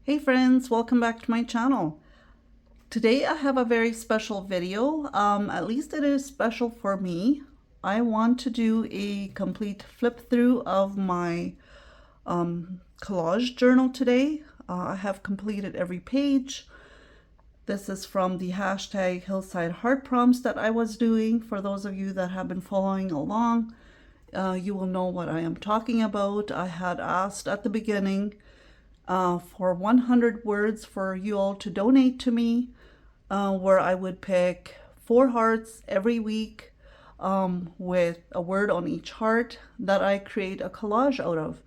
Hey friends, welcome back to my channel. Today I have a very special video. At least it is special for me. I want to do a complete flip through of my collage journal today. I have completed every page. This is from the hashtag Hillside Heart Prompts that I was doing. For those of you that have been following along, you will know what I am talking about. I had asked at the beginning for 100 words for you all to donate to me, where I would pick 4 hearts every week with a word on each heart that I create a collage out of.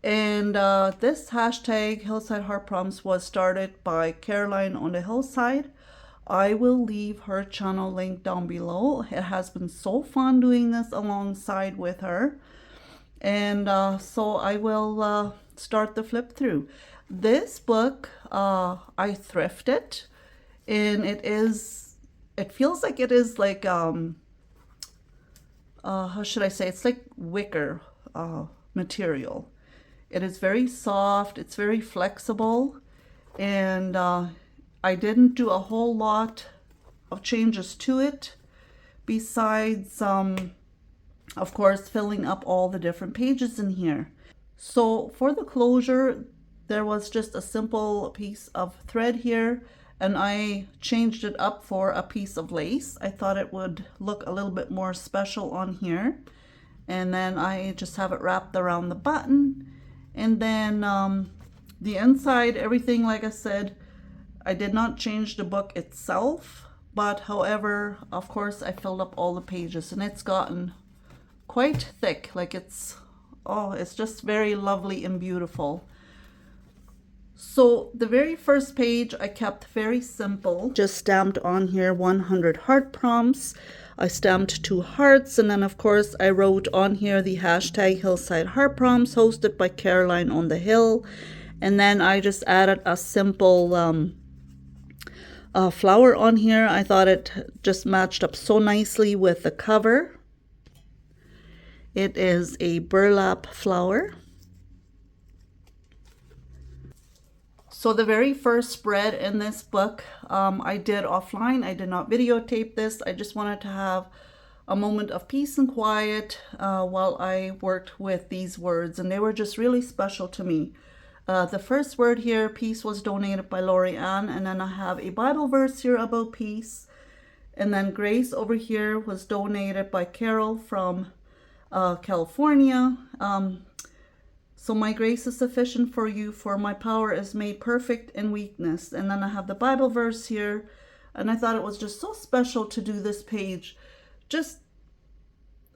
And this hashtag Hillside Heart Prompts was started by Caroline on the Hillside. I will leave her channel link down below. It has been so fun doing this alongside with her. And so I will start the flip through. This book I thrifted, and it feels like it is like how should I say, it's like wicker material. It is very soft, it's very flexible, and I didn't do a whole lot of changes to it besides of course filling up all the different pages in here. So for the closure, there was just a simple piece of thread here, and I changed it up for a piece of lace. I thought it would look a little bit more special on here. And then I just have it wrapped around the button. And then the inside, everything, like I said, I did not change the book itself, but however, of course, I filled up all the pages, and it's gotten quite thick. Like it's just very lovely and beautiful. So the very first page I kept very simple. Just stamped on here 100 heart prompts. I stamped 2 hearts, and then of course I wrote on here the hashtag Hillside Heart Prompts hosted by Caroline on the Hill. And then I just added a simple flower on here. I thought it just matched up so nicely with the cover. It is a burlap flower. So the very first spread in this book I did offline. I did not videotape this. I just wanted to have a moment of peace and quiet while I worked with these words, and they were just really special to me. The first word here, peace, was donated by Lori Ann, and then I have a Bible verse here about peace. And then grace over here was donated by Carol from California. So my grace is sufficient for you, for my power is made perfect in weakness. And then I have the Bible verse here, and I thought it was just so special to do this page. Just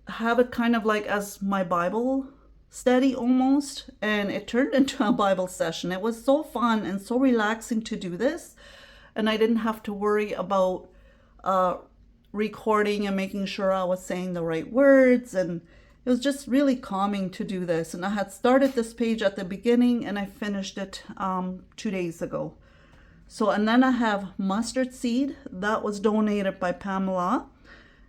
have it kind of like as my Bible study almost, and it turned into a Bible session. It was so fun and so relaxing to do this, and I didn't have to worry about recording and making sure I was saying the right words, and it was just really calming to do this. And I had started this page at the beginning, and I finished it 2 days ago. So, and then I have mustard seed that was donated by Pamela.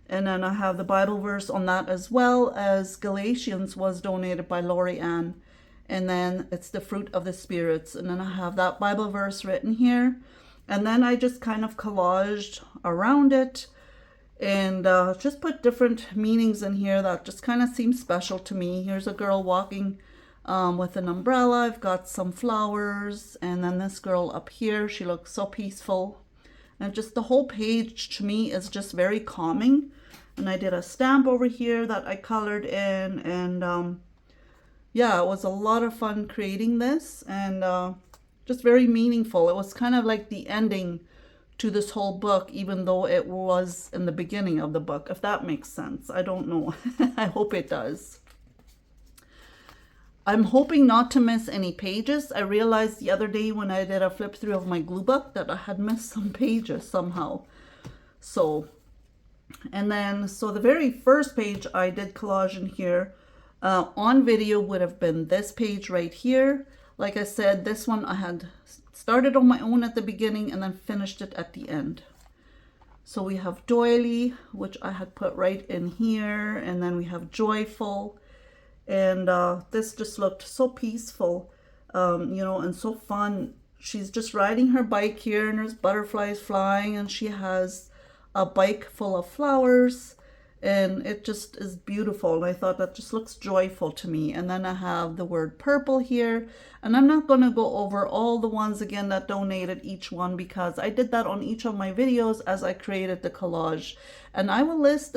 And then I have the Bible verse on that, as well as Galatians was donated by Lori Ann. And then it's the fruit of the spirits. And then I have that Bible verse written here. And then I just kind of collaged around it, and just put different meanings in here that just kind of seem special to me. Here's a girl walking with an umbrella. I've got some flowers, and then this girl up here, she looks so peaceful. And just the whole page to me is just very calming. And I did a stamp over here that I colored in, and yeah, it was a lot of fun creating this, and just very meaningful. It was kind of like the ending to this whole book, even though it was in the beginning of the book, if that makes sense. I don't know. I hope it does. I'm hoping not to miss any pages. I realized the other day when I did a flip through of my glue book that I had missed some pages somehow. So, and then, so the very first page I did collage in here on video would have been this page right here. Like I said, this one I had started on my own at the beginning and then finished it at the end. So we have doily, which I had put right in here, and then we have joyful, and this just looked so peaceful, you know, and so fun she's just riding her bike here, and there's butterflies flying, and she has a bike full of flowers, and it just is beautiful. And I thought that just looks joyful to me. And then I have the word purple here, and I'm not going to go over all the ones again that donated each one, because I did that on each of my videos as I created the collage. And I will list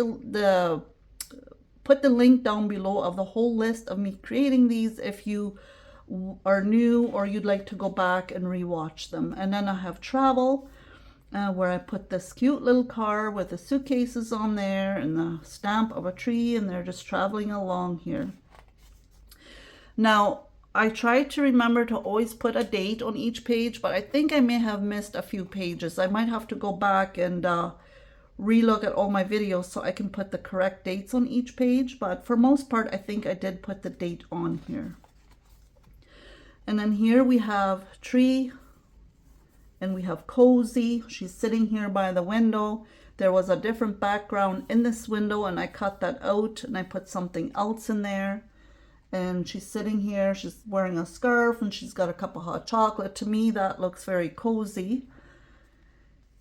put the link down below of the whole list of me creating these if you are new or you'd like to go back and rewatch them. And then I have travel, where I put this cute little car with the suitcases on there and the stamp of a tree, and they're just traveling along here. Now, I tried to remember to always put a date on each page, but I think I may have missed a few pages. I might have to go back and relook at all my videos so I can put the correct dates on each page, but for most part I think I did put the date on here. And then here we have tree, and we have cozy. She's sitting here by the window. There was a different background in this window, and I cut that out and I put something else in there. And she's sitting here, she's wearing a scarf, and she's got a cup of hot chocolate. To me, that looks very cozy.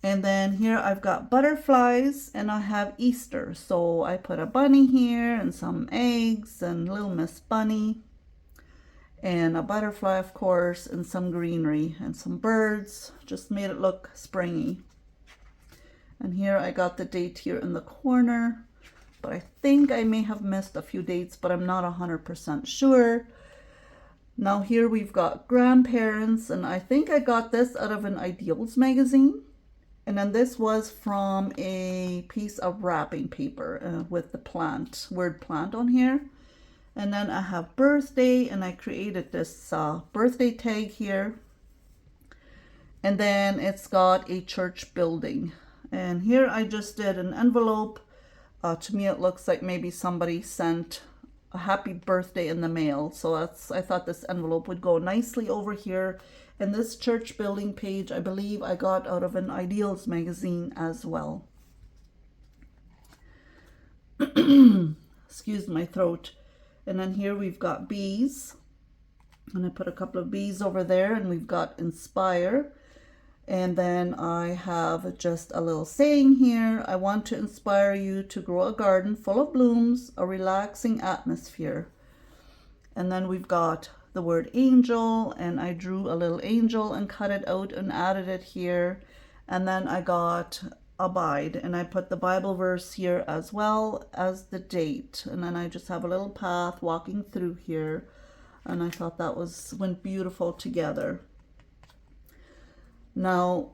And then here I've got butterflies, and I have Easter. So I put a bunny here and some eggs and Little Miss Bunny and a butterfly, of course, and some greenery and some birds. Just made it look springy. And here I got the date here in the corner, but I think I may have missed a few dates, but I'm not 100% sure. Now here we've got grandparents, and I think I got this out of an Ideals magazine. And then this was from a piece of wrapping paper with the word plant on here. And then I have birthday, and I created this birthday tag here. And then it's got a church building. And here I just did an envelope. To me, it looks like maybe somebody sent a happy birthday in the mail. So I thought this envelope would go nicely over here. And this church building page, I believe I got out of an Ideals magazine as well. Excuse my throat. And then here we've got bees. And I put a couple of bees over there, and we've got inspire. And then I have just a little saying here. I want to inspire you to grow a garden full of blooms, a relaxing atmosphere. And then we've got the word angel, and I drew a little angel and cut it out and added it here. And then I got abide, and I put the Bible verse here as well as the date. And then I just have a little path walking through here, and I thought that went beautiful together. Now,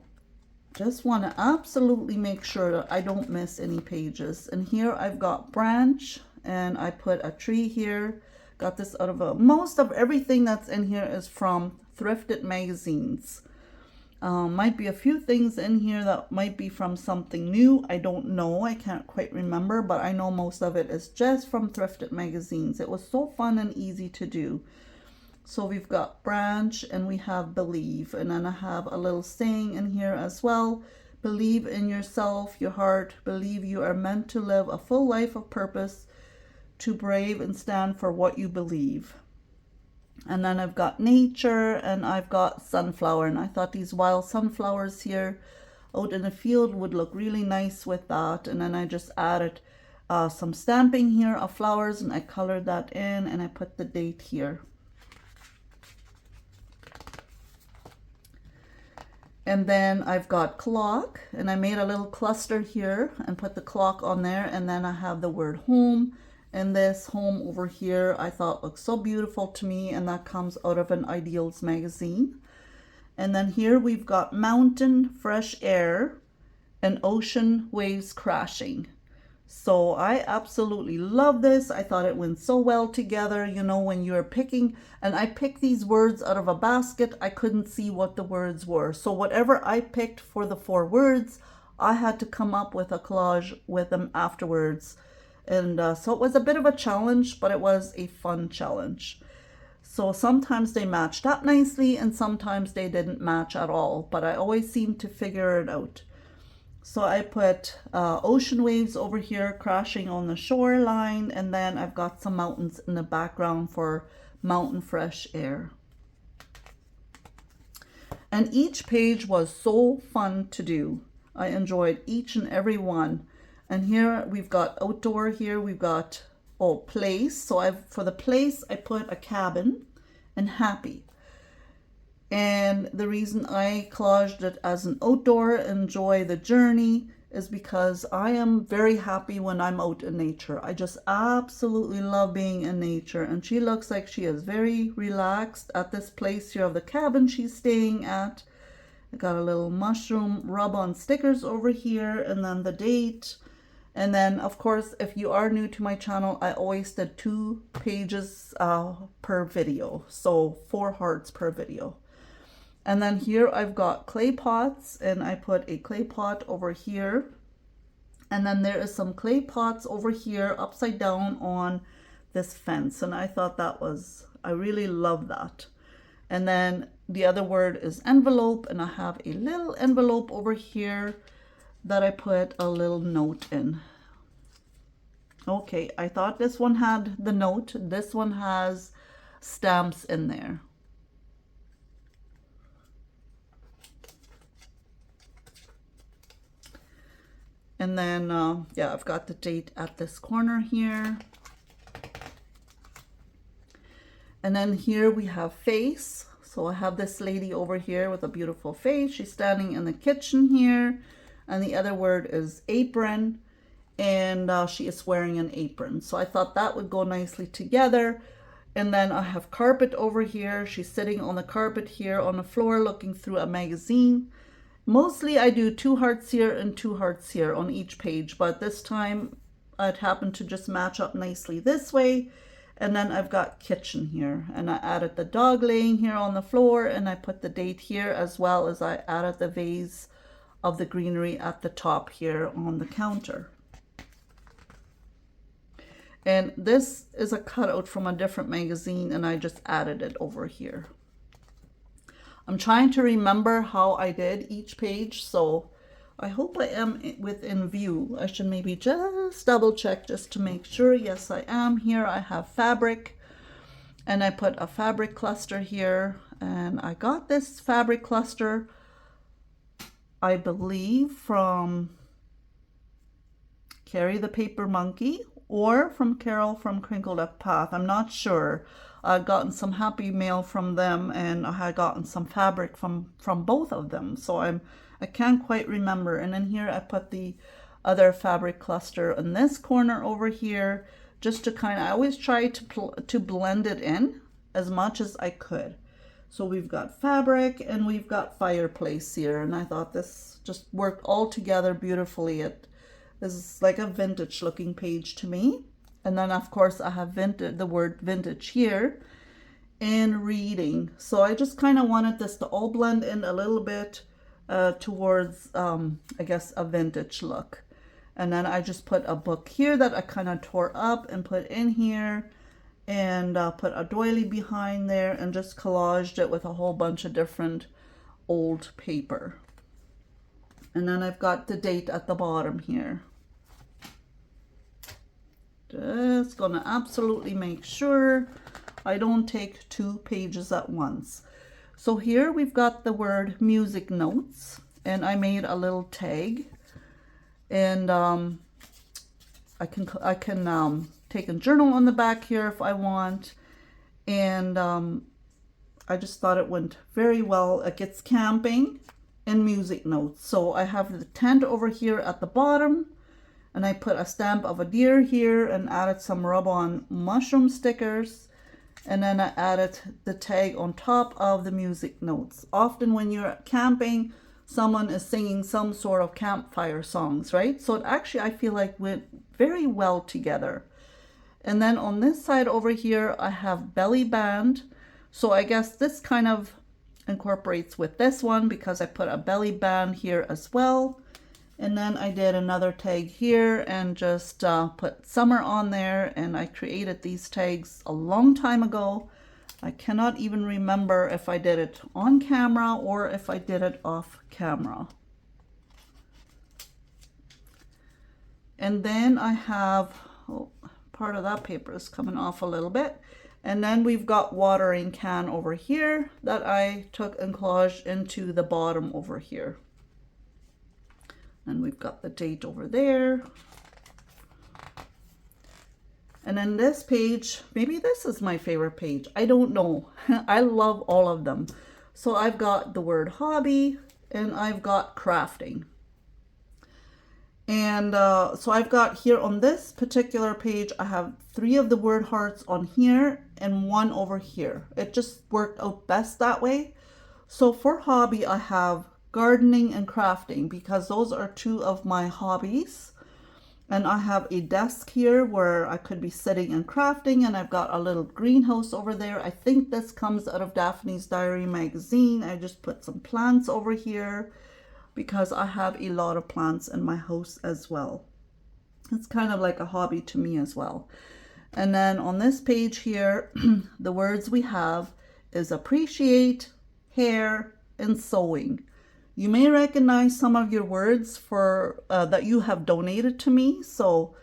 just want to absolutely make sure that I don't miss any pages. And here I've got branch, and I put a tree here. Got this out of most of everything that's in here is from thrifted magazines. Might be a few things in here that might be from something new. I don't know. I can't quite remember, but I know most of it is just from thrifted magazines. It was so fun and easy to do. So we've got branch, and we have believe, and then I have a little saying in here as well. Believe in yourself, your heart. Believe you are meant to live a full life of purpose, to brave and stand for what you believe. And then I've got nature, and I've got sunflower, and I thought these wild sunflowers here out in the field would look really nice with that. And then I just added some stamping here of flowers, and I colored that in, and I put the date here. And then I've got clock, and I made a little cluster here and put the clock on there. And then I have the word home, and this home over here I thought looked so beautiful to me, and that comes out of an Ideals magazine. And then here we've got mountain, fresh air, and ocean waves crashing. So I absolutely love this. I thought it went so well together. You know, when you're picking, and I picked these words out of a basket, I couldn't see what the words were. So whatever I picked for the 4 words, I had to come up with a collage with them afterwards. And so it was a bit of a challenge, but it was a fun challenge. So sometimes they matched up nicely, and sometimes they didn't match at all, but I always seemed to figure it out. So I put ocean waves over here crashing on the shoreline, and then I've got some mountains in the background for mountain fresh air. And each page was so fun to do. I enjoyed each and every one. And here we've got outdoor, here we've got, oh, place. So for the place, I put a cabin and happy. And the reason I collaged it as an outdoor, enjoy the journey, is because I am very happy when I'm out in nature. I just absolutely love being in nature. And she looks like she is very relaxed at this place here of the cabin she's staying at. I got a little mushroom rub-on stickers over here, and then the date. And then, of course, if you are new to my channel, I always did 2 pages per video. So 4 hearts per video. And then here I've got clay pots, and I put a clay pot over here. And then there is some clay pots over here upside down on this fence. And I thought that was, I really love that. And then the other word is envelope, and I have a little envelope over here that I put a little note in. Okay, I thought this one had the note. This one has stamps in there. And then, yeah, I've got the date at this corner here. And then here we have face. So I have this lady over here with a beautiful face. She's standing in the kitchen here. And the other word is apron. And she is wearing an apron. So I thought that would go nicely together. And then I have carpet over here. She's sitting on the carpet here on the floor looking through a magazine. Mostly I do 2 hearts here and 2 hearts here on each page, but this time it happened to just match up nicely this way. And then I've got kitchen here, and I added the dog laying here on the floor, and I put the date here, as well as I added the vase of the greenery at the top here on the counter. And this is a cutout from a different magazine, and I just added it over here. I'm trying to remember how I did each page, so I hope I am within view. I should maybe just double check just to make sure. Yes, I am. Here I have fabric, and I put a fabric cluster here, and I got this fabric cluster, I believe, from Carrie the Paper Monkey or from Carol from Crinkled Up Path. I'm not sure. I'd gotten some happy mail from them, and I had gotten some fabric from both of them. So I can't quite remember. And then here I put the other fabric cluster in this corner over here, just to kind of, I always try to blend it in as much as I could. So we've got fabric and we've got fireplace here. And I thought this just worked all together beautifully. This is like a vintage looking page to me. And then, of course, I have the word vintage here, and reading. So I just kind of wanted this to all blend in a little bit towards, I guess, a vintage look. And then I just put a book here that I kind of tore up and put in here, and put a doily behind there, and just collaged it with a whole bunch of different old paper. And then I've got the date at the bottom here. Just gonna absolutely make sure I don't take 2 pages at once. So here we've got the word music notes, and I made a little tag, and I can take a journal on the back here if I want, and I just thought it went very well. It gets camping and music notes. So I have the tent over here at the bottom, and I put a stamp of a deer here and added some rub-on mushroom stickers. And then I added the tag on top of the music notes. Often when you're camping, someone is singing some sort of campfire songs, right? So it actually, I feel like, went very well together. And then on this side over here, I have belly band. So I guess this kind of incorporates with this one because I put a belly band here as well. And then I did another tag here and just put summer on there, and I created these tags a long time ago. I cannot even remember if I did it on camera or if I did it off camera. And then I have, oh, part of that paper is coming off a little bit. And then we've got watering can over here that I took and collaged into the bottom over here. And we've got the date over there. And then this page, maybe this is my favorite page. I don't know. I love all of them. So I've got the word hobby and I've got crafting. And so I've got here on this particular page, I have 3 of the word hearts on here and 1 over here. It just worked out best that way. So for hobby, I have gardening and crafting because those are 2 of my hobbies. And I have a desk here where I could be sitting and crafting, and I've got a little greenhouse over there. I think this comes out of Daphne's Diary magazine. I just put some plants over here because I have a lot of plants in my house as well. It's kind of like a hobby to me as well. And then on this page here, the words we have is appreciate, hair, and sewing. You may recognize some of your words for that you have donated to me. So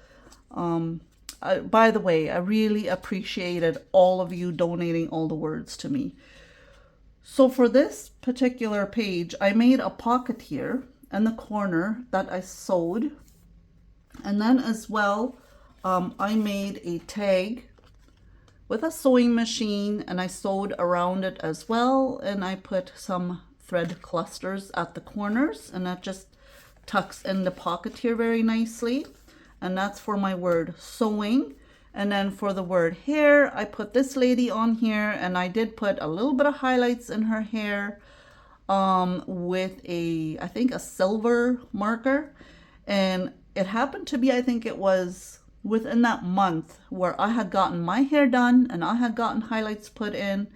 by the way, I really appreciated all of you donating all the words to me. So for this particular page, I made a pocket here in the corner that I sewed. And then as well, I made a tag with a sewing machine and I sewed around it as well. And I put some thread clusters at the corners and that just tucks in the pocket here very nicely. And that's for my word sewing. And then for the word hair, I put this lady on here and I did put a little bit of highlights in her hair with I think a silver marker. And it happened to be, I think it was within that month where I had gotten my hair done and I had gotten highlights put in.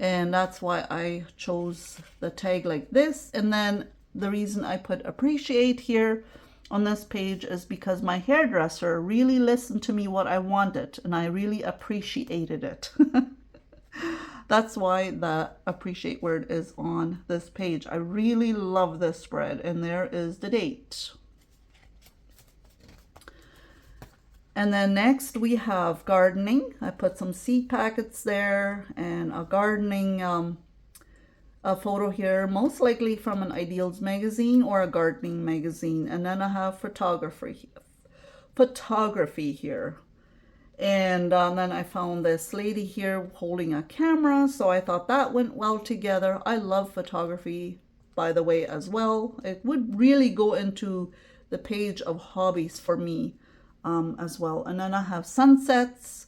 And that's why I chose the tag like this. And then the reason I put appreciate here on this page is because my hairdresser really listened to me what I wanted and I really appreciated it. That's why the appreciate word is on this page. I really love this spread and there is the date. And then next we have gardening. I put some seed packets there and a gardening a photo here, most likely from an Ideals magazine or a gardening magazine. And then I have photography here. And then I found this lady here holding a camera. So I thought that went well together. I love photography, by the way, as well. It would really go into the page of hobbies for me as well. And then I have sunsets.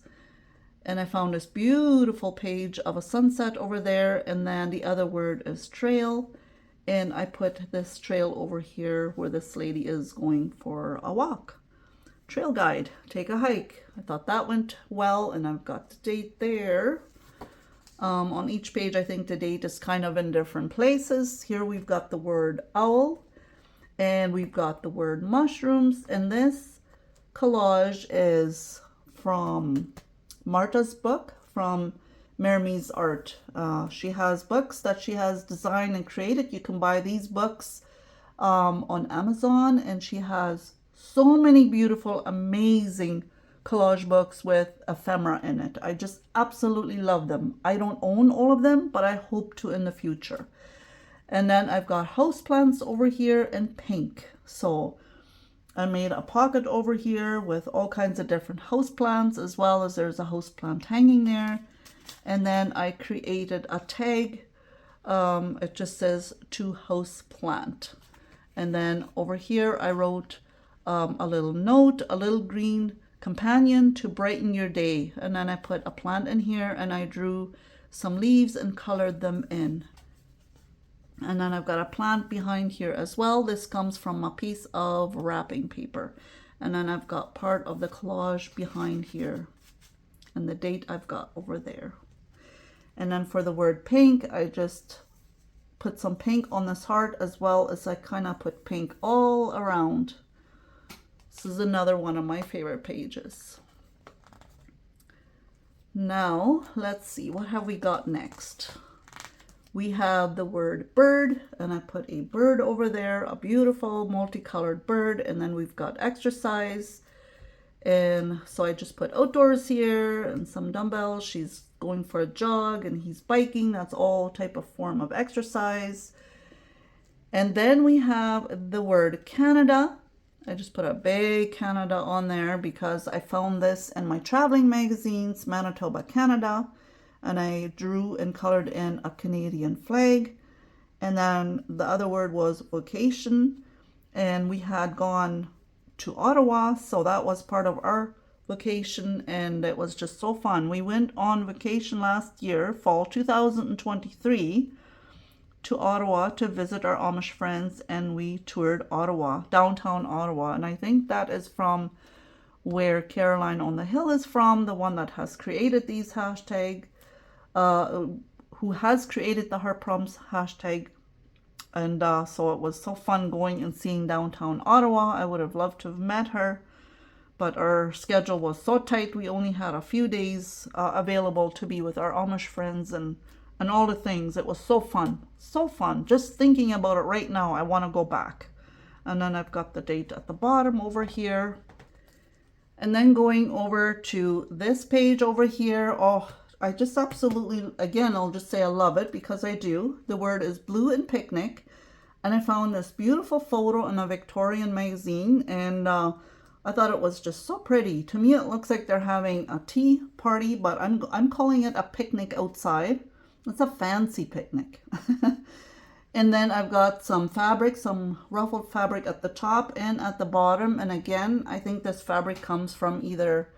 And I found this beautiful page of a sunset over there. And then the other word is trail. And I put this trail over here where this lady is going for a walk. Trail guide, take a hike. I thought that went well. And I've got the date there. On each page, I think the date is kind of in different places. Here we've got the word owl. And we've got the word mushrooms. And this collage is from Marta's book from Mermy's Art. She has books that she has designed and created. You can buy these books on Amazon, and she has so many beautiful, amazing collage books with ephemera in it. I just absolutely love them. I don't own all of them, but I hope to in the future. And then I've got houseplants over here in pink. So I made a pocket over here with all kinds of different houseplants, as well as there's a houseplant hanging there. And then I created a tag. It just says to houseplant. And then over here I wrote a little note, a little green companion to brighten your day. And then I put a plant in here and I drew some leaves and colored them in. And then I've got a plant behind here as well. This comes from a piece of wrapping paper. And then I've got part of the collage behind here. And the date I've got over there. And then for the word pink, I just put some pink on this heart, as well as I kind of put pink all around. This is another one of my favorite pages. Now, let's see, what have we got next? We have the word bird, and I put a bird over there, a beautiful multicolored bird. And then we've got exercise, And so I just put outdoors here and some dumbbells. She's going for a jog and he's biking. That's all type of form of exercise. And then we have the word Canada. I just put a big Canada on there because I found this in my traveling magazines, Manitoba, Canada. And I drew and colored in a Canadian flag. And then the other word was vacation. And we had gone to Ottawa, so that was part of our vacation, and it was just so fun. We went on vacation last year, fall 2023, to Ottawa to visit our Amish friends, and we toured Ottawa, downtown Ottawa. And I think that is from where Caroline on the Hill is from, the one that has created these hashtag, who has created the Her Prompts hashtag. And so it was so fun going and seeing downtown Ottawa. I would have loved to have met her, but our schedule was so tight. We only had a few days available to be with our Amish friends and all the things. It was so fun, so fun. Just thinking about it right now, I want to go back. And then I've got the date at the bottom over here. And then going over to this page over here, oh, I just absolutely, again, I'll just say I love it because I do. The word is blue and picnic. And I found this beautiful photo in a Victorian magazine. And I thought it was just so pretty. To me, it looks like they're having a tea party, but I'm calling it a picnic outside. It's a fancy picnic. And then I've got some fabric, some ruffled fabric at the top and at the bottom. And again, I think this fabric comes from either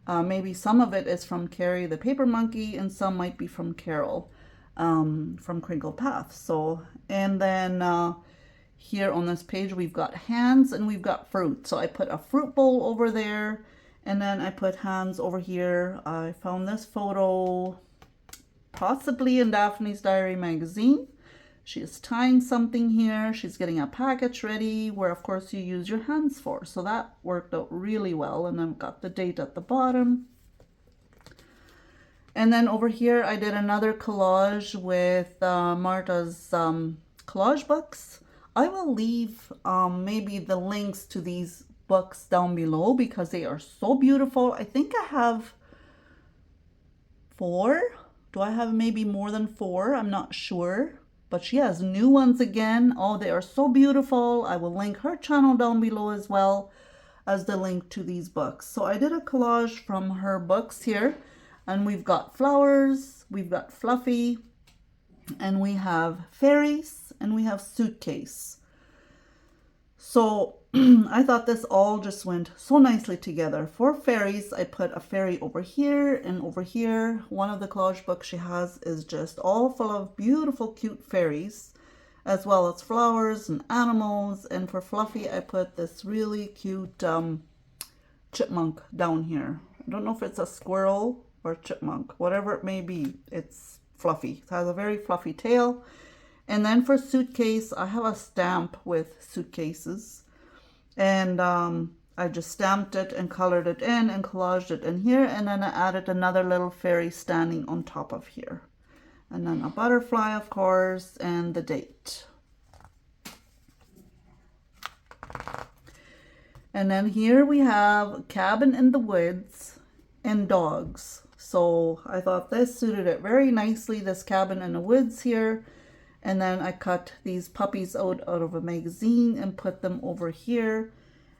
maybe some of it is from Carrie the Paper Monkey and some might be from Carol from Crinkle Path. So, and then here on this page, we've got hands and we've got fruit. So I put a fruit bowl over there and then I put hands over here. I found this photo possibly in Daphne's Diary magazine. She is tying something here. She's getting a package ready where of course you use your hands for. So that worked out really well. And I've got the date at the bottom. And then over here I did another collage with Marta's collage books. I will leave maybe the links to these books down below because they are so beautiful. I think I have 4. Do I have maybe more than 4? I'm not sure. But she has new ones again. Oh, they are so beautiful. I will link her channel down below as well as the link to these books. So I did a collage from her books here. And we've got flowers, we've got Fluffy, and we have fairies, and we have suitcase. So I thought this all just went so nicely together. For fairies, I put a fairy over here and over here. One of the collage books she has is just all full of beautiful, cute fairies, as well as flowers and animals. And for Fluffy, I put this really cute chipmunk down here. I don't know if it's a squirrel or chipmunk, whatever it may be. It's fluffy. It has a very fluffy tail. And then for suitcase, I have a stamp with suitcases. And I just stamped it and colored it in and collaged it in here. And then I added another little fairy standing on top of here. And then a butterfly, of course, and the date. And then here we have Cabin in the Woods and dogs. So I thought this suited it very nicely, this cabin in the woods here. And then I cut these puppies out of a magazine and put them over here.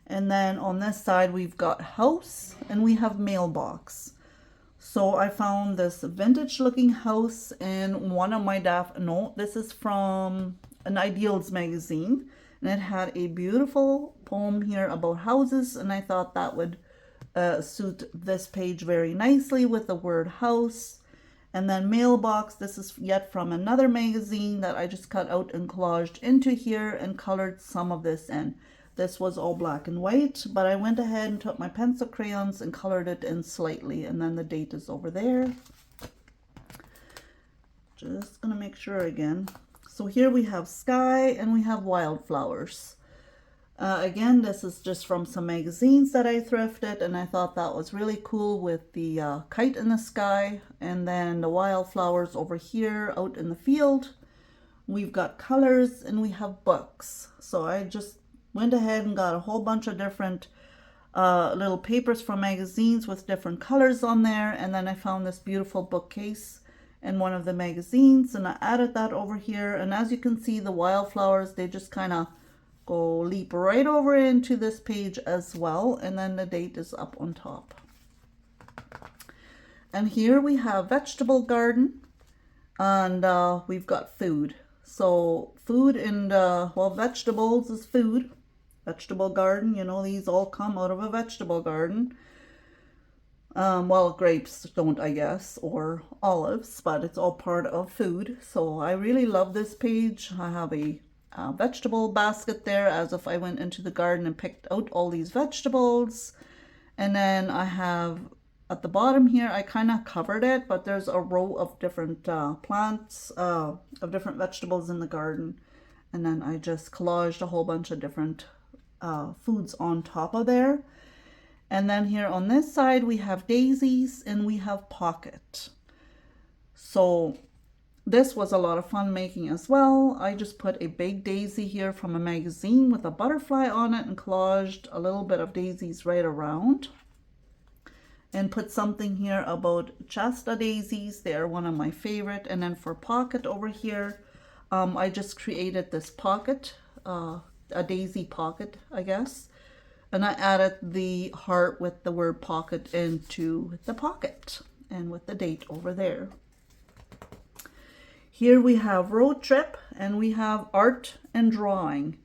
And then on this side, we've got house and we have mailbox. So I found this vintage looking house in one of my this is from an Ideals magazine. And it had a beautiful poem here about houses. And I thought that would suit this page very nicely with the word house. And then mailbox, this is yet from another magazine that I just cut out and collaged into here and colored some of this in. This was all black and white, but I went ahead and took my pencil crayons and colored it in slightly. And then the date is over there. Just gonna make sure again. So here we have sky and we have wildflowers. Again, this is just from some magazines that I thrifted, and I thought that was really cool with the kite in the sky and then the wildflowers over here out in the field. We've got colors and we have books. So I just went ahead and got a whole bunch of different little papers from magazines with different colors on there. And then I found this beautiful bookcase in one of the magazines, and I added that over here. And as you can see, the wildflowers, they just kind of leap right over into this page as well. And then the date is up on top. And here we have vegetable garden, and we've got food. So food and, well, vegetables is food. Vegetable garden, you know, these all come out of a vegetable garden. Well, grapes don't, I guess, or olives, but it's all part of food. So I really love this page. I have a vegetable basket there, as if I went into the garden and picked out all these vegetables. And then I have at the bottom here, I kind of covered it, but there's a row of different plants, of different vegetables in the garden. And then I just collaged a whole bunch of different foods on top of there. And then here on this side, we have daisies and we have pocket. So this was a lot of fun making as well. I just put a big daisy here from a magazine with a butterfly on it and collaged a little bit of daisies right around. And put something here about Shasta daisies. They are one of my favorite. And then for pocket over here, I just created this pocket, a daisy pocket, I guess. And I added the heart with the word pocket into the pocket and with the date over there. Here we have road trip and we have art and drawing.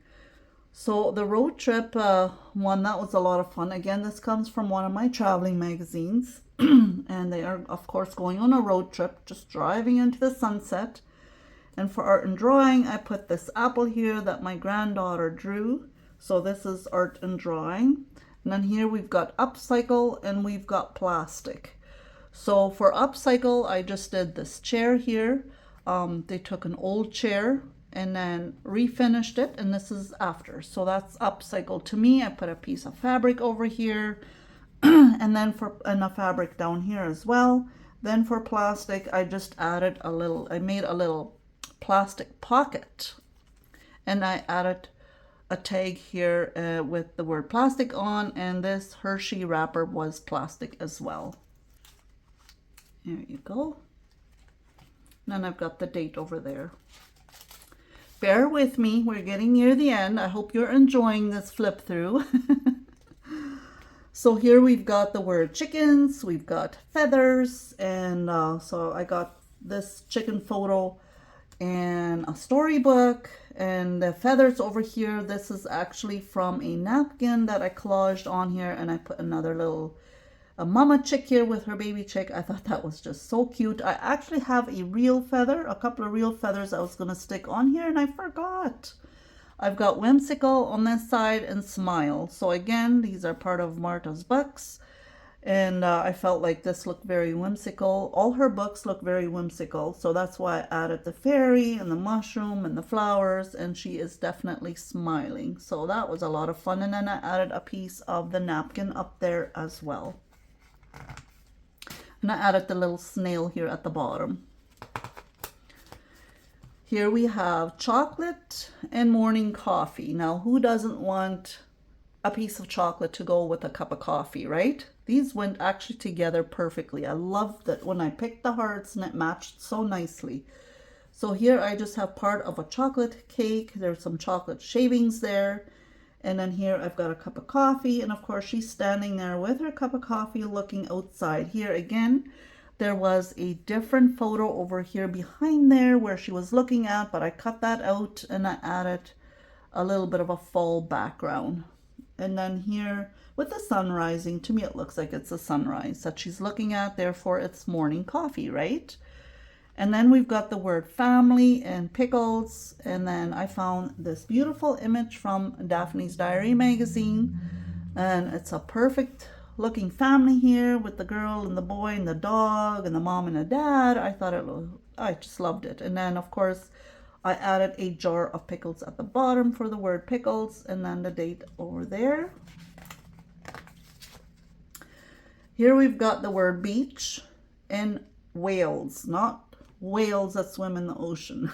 So the road trip one, that was a lot of fun. Again, this comes from one of my traveling magazines. And they are, of course, going on a road trip, just driving into the sunset. And for art and drawing, I put this apple here that my granddaughter drew. So this is art and drawing. And then here we've got upcycle and we've got plastic. So for upcycle, I just did this chair here. They took an old chair and then refinished it, and this is after. So that's upcycle to me. I put a piece of fabric over here and then and a fabric down here as well. Then for plastic, I just added a little, I made a little plastic pocket, and I added a tag here with the word plastic on, and this Hershey wrapper was plastic as well. There you go. And then I've got the date over there. Bear with me, we're getting near the end. I hope you're enjoying this flip through. So here we've got the word chickens, we've got feathers, and so I got this chicken photo and a storybook, and the feathers over here, this is actually from a napkin that I collaged on here, and I put another little mama chick here with her baby chick. I thought that was just so cute. I actually have a real feather, a couple of real feathers I was going to stick on here, and I forgot. I've got whimsical on this side and smile. So again, these are part of Marta's books, and I felt like this looked very whimsical. All her books look very whimsical, so that's why I added the fairy and the mushroom and the flowers, and she is definitely smiling. So that was a lot of fun. And then I added a piece of the napkin up there as well. And I added the little snail here at the bottom. Here we have chocolate and morning coffee. Now, who doesn't want a piece of chocolate to go with a cup of coffee, right? These went actually together perfectly. I loved that when I picked the hearts and it matched so nicely. So here I just have part of a chocolate cake. There's some chocolate shavings there. And then here I've got a cup of coffee, and of course she's standing there with her cup of coffee looking outside. Here again, there was a different photo over here behind there where she was looking at, but I cut that out and I added a little bit of a fall background. And then here with the sun rising, to me it looks like it's a sunrise that she's looking at, therefore it's morning coffee, right? And then we've got the word family and pickles. And then I found this beautiful image from Daphne's Diary magazine. And it's a perfect looking family here with the girl and the boy and the dog and the mom and the dad. I just loved it. And then of course I added a jar of pickles at the bottom for the word pickles, and then the date over there. Here we've got the word beach and whales, not whales that swim in the ocean.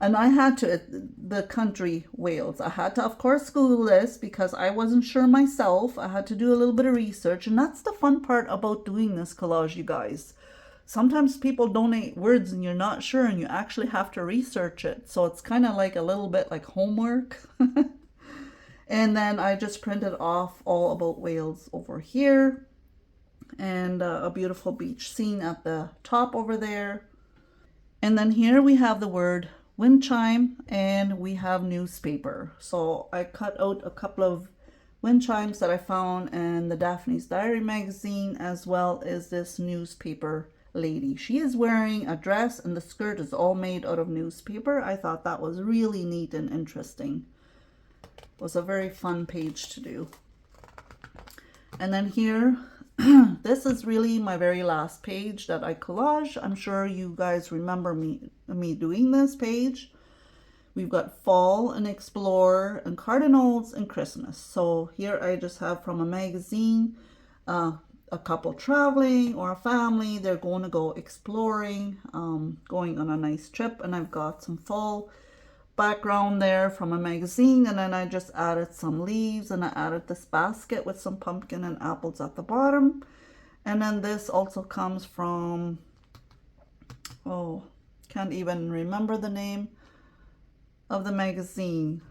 And I had to, the country Wales, I had to, of course, Google this because I wasn't sure myself. I had to do a little bit of research. And that's the fun part about doing this collage, you guys. Sometimes people donate words and you're not sure and you actually have to research it. So it's kind of like a little bit like homework. And then I just printed off all about Wales over here. And a beautiful beach scene at the top over there. And then here we have the word wind chime and we have newspaper. So I cut out a couple of wind chimes that I found in the Daphne's Diary magazine, as well as this newspaper lady. She is wearing a dress and the skirt is all made out of newspaper. I thought that was really neat and interesting. It was a very fun page to do. And then here, this is really my very last page that I collage. I'm sure you guys remember me doing this page. We've got fall and explore and cardinals and Christmas. So here I just have from a magazine, a couple traveling or a family. They're going to go exploring, going on a nice trip. And I've got some fall background there from a magazine, and then I just added some leaves and I added this basket with some pumpkin and apples at the bottom. And then this also comes from, oh, can't even remember the name of the magazine.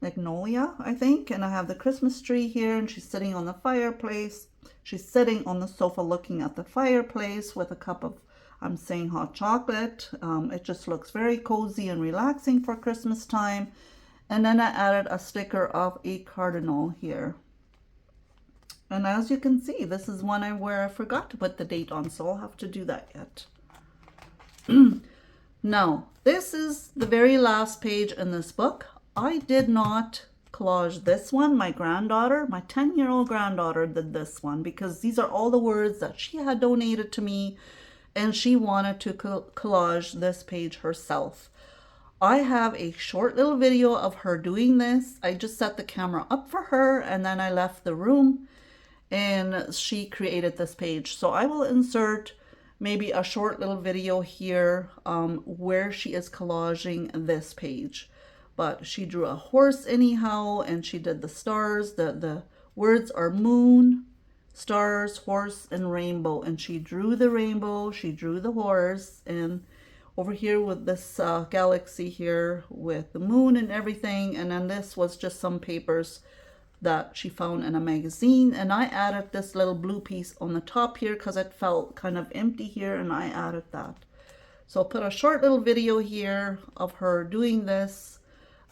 Magnolia, I think. And I have the Christmas tree here, and she's sitting on the fireplace. She's sitting on the sofa looking at the fireplace with a cup of, I'm saying, hot chocolate. It just looks very cozy and relaxing for Christmas time. And then I added a sticker of a cardinal here. And as you can see, this is one where I forgot to put the date on, so I'll have to do that yet. Now, this is the very last page in this book. I did not collage this one. My granddaughter, my 10-year-old granddaughter did this one because these are all the words that she had donated to me, and she wanted to collage this page herself. I have a short little video of her doing this. I just set the camera up for her and then I left the room and she created this page. So I will insert maybe a short little video here where she is collaging this page. But she drew a horse anyhow, and she did the stars. The words are moon, stars, horse, and rainbow. And she drew the rainbow, she drew the horse, and over here with this galaxy here with the moon and everything. And then this was just some papers that she found in a magazine. And I added this little blue piece on the top here because it felt kind of empty here, and I added that. So I'll put a short little video here of her doing this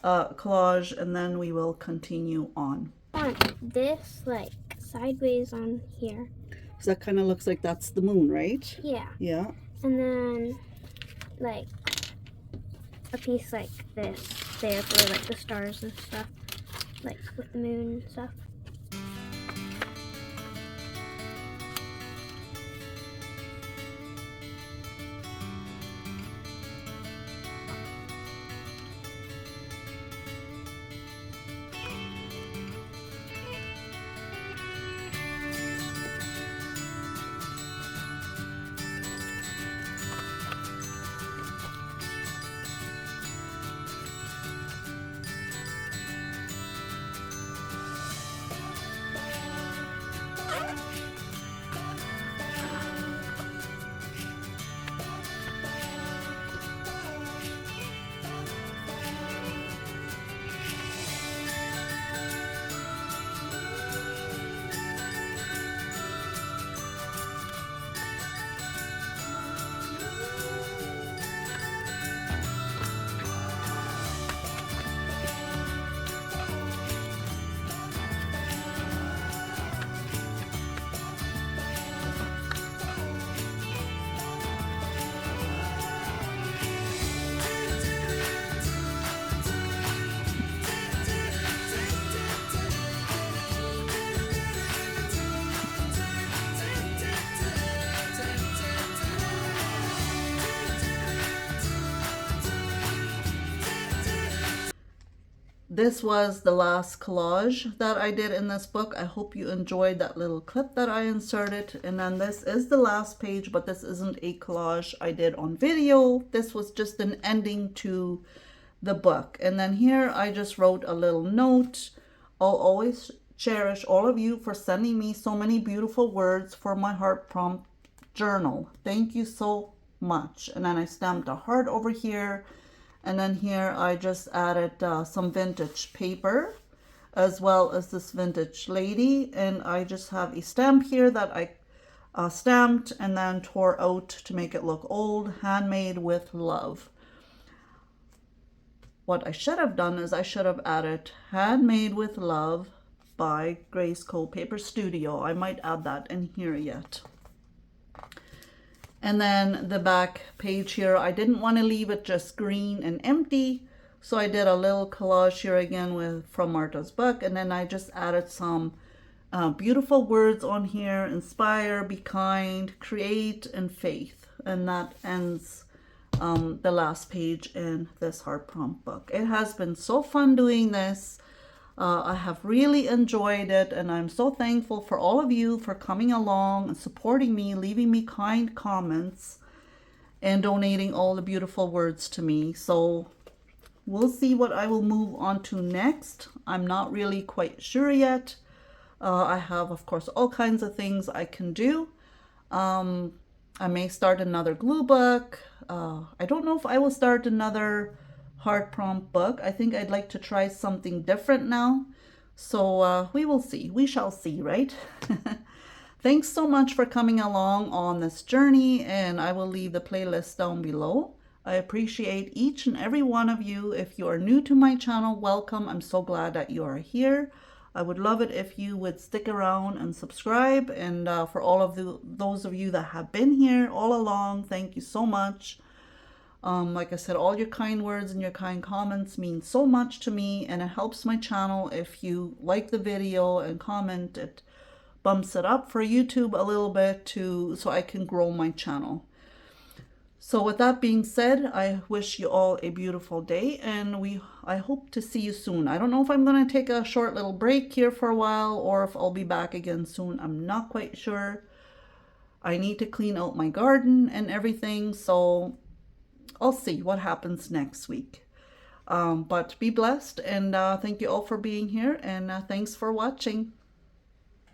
collage, and then we will continue on. This like sideways on here. So that kind of looks like that's the moon, right? Yeah. Yeah. And then like a piece like this there for like the stars and stuff, like with the moon and stuff. this was the last collage that I did in this book. I hope you enjoyed that little clip that I inserted. And then this is the last page, but this isn't a collage I did on video. This was just an ending to the book. And then here I just wrote a little note. I'll always cherish all of you for sending me so many beautiful words for my heart prompt journal. Thank you so much. And then I stamped a heart over here. And then here I just added some vintage paper as well as this vintage lady. And I just have a stamp here that I stamped and then tore out to make it look old, handmade with love. What I should have done is I should have added handmade with love by GraceCo.PaperStudio. I might add that in here yet. And then the back page here, I didn't want to leave it just green and empty. So I did a little collage here again from Martha's book. And then I just added some beautiful words on here. Inspire, be kind, create, and faith. And that ends the last page in this heart prompt book. It has been so fun doing this. I have really enjoyed it, and I'm so thankful for all of you for coming along and supporting me, leaving me kind comments, and donating all the beautiful words to me. So we'll see what I will move on to next. I'm not really quite sure yet. I have, of course, all kinds of things I can do. I may start another glue book. I don't know if I will start another heart prompt book. I think I'd like to try something different now. So we will see. We shall see, right? Thanks so much for coming along on this journey, and I will leave the playlist down below. I appreciate each and every one of you. If you are new to my channel, welcome. I'm so glad that you are here. I would love it if you would stick around and subscribe. And for all of those of you that have been here all along, thank you so much. Like I said, all your kind words and your kind comments mean so much to me, and it helps my channel. If you like the video and comment, it bumps it up for YouTube a little bit so I can grow my channel. So with that being said, I wish you all a beautiful day, and I hope to see you soon. I don't know if I'm going to take a short little break here for a while or if I'll be back again soon. I'm not quite sure. I need to clean out my garden and everything, so I'll see what happens next week. But be blessed, and thank you all for being here, and thanks for watching.